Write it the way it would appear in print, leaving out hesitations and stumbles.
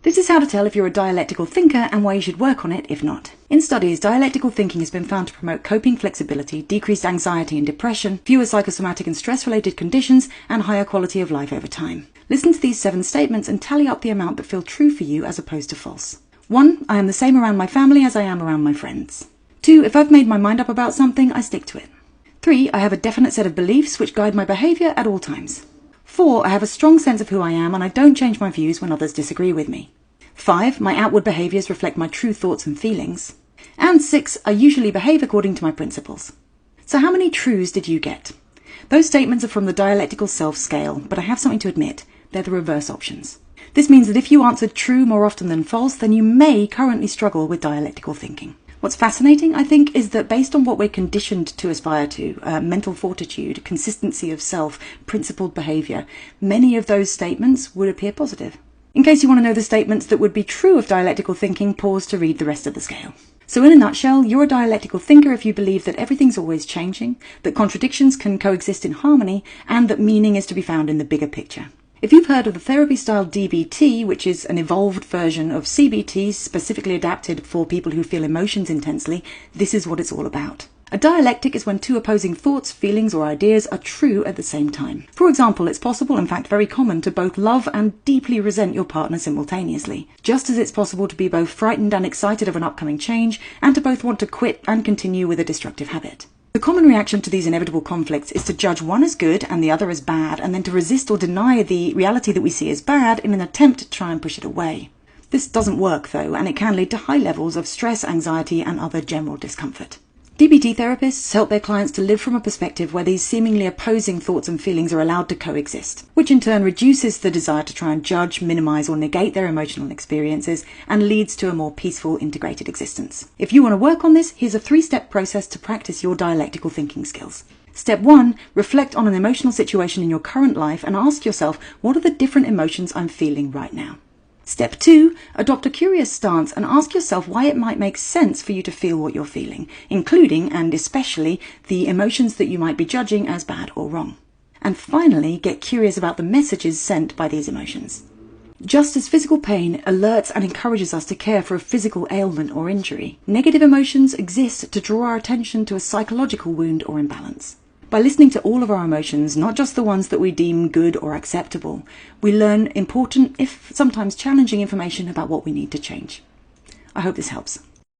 This is how to tell if you're a dialectical thinker and why you should work on it if not. In studies, dialectical thinking has been found to promote coping flexibility, decreased anxiety and depression, fewer psychosomatic and stress-related conditions, and higher quality of life over time. Listen to these 7 statements and tally up the amount that feel true for you as opposed to false. 1. I am the same around my family as I am around my friends. 2. If I've made my mind up about something, I stick to it. 3. I have a definite set of beliefs which guide my behaviour at all times. 4. I have a strong sense of who I am and I don't change my views when others disagree with me. 5. My outward behaviours reflect my true thoughts and feelings. And 6. I usually behave according to my principles. So how many trues did you get? Those statements are from the dialectical self scale, but I have something to admit, they're the reverse options. This means that if you answered true more often than false, then you may currently struggle with dialectical thinking. What's fascinating, I think, is that based on what we're conditioned to aspire to, mental fortitude, consistency of self, principled behaviour, many of those statements would appear positive. In case you want to know the statements that would be true of dialectical thinking, pause to read the rest of the scale. So in a nutshell, you're a dialectical thinker if you believe that everything's always changing, that contradictions can coexist in harmony, and that meaning is to be found in the bigger picture. If you've heard of the therapy style DBT, which is an evolved version of CBT specifically adapted for people who feel emotions intensely, this is what it's all about. A dialectic is when two opposing thoughts, feelings, or ideas are true at the same time. For example, it's possible, in fact very common, to both love and deeply resent your partner simultaneously, just as it's possible to be both frightened and excited of an upcoming change, and to both want to quit and continue with a destructive habit. The common reaction to these inevitable conflicts is to judge one as good and the other as bad, and then to resist or deny the reality that we see as bad in an attempt to try and push it away. This doesn't work though, and it can lead to high levels of stress, anxiety, and other general discomfort. DBT therapists help their clients to live from a perspective where these seemingly opposing thoughts and feelings are allowed to coexist, which in turn reduces the desire to try and judge, minimize, or negate their emotional experiences and leads to a more peaceful, integrated existence. If you want to work on this, here's a 3-step process to practice your dialectical thinking skills. Step 1, reflect on an emotional situation in your current life and ask yourself, what are the different emotions I'm feeling right now? Step 2, adopt a curious stance and ask yourself why it might make sense for you to feel what you're feeling, including and especially the emotions that you might be judging as bad or wrong. And finally, get curious about the messages sent by these emotions. Just as physical pain alerts and encourages us to care for a physical ailment or injury, negative emotions exist to draw our attention to a psychological wound or imbalance. By listening to all of our emotions, not just the ones that we deem good or acceptable, we learn important, if sometimes challenging, information about what we need to change. I hope this helps.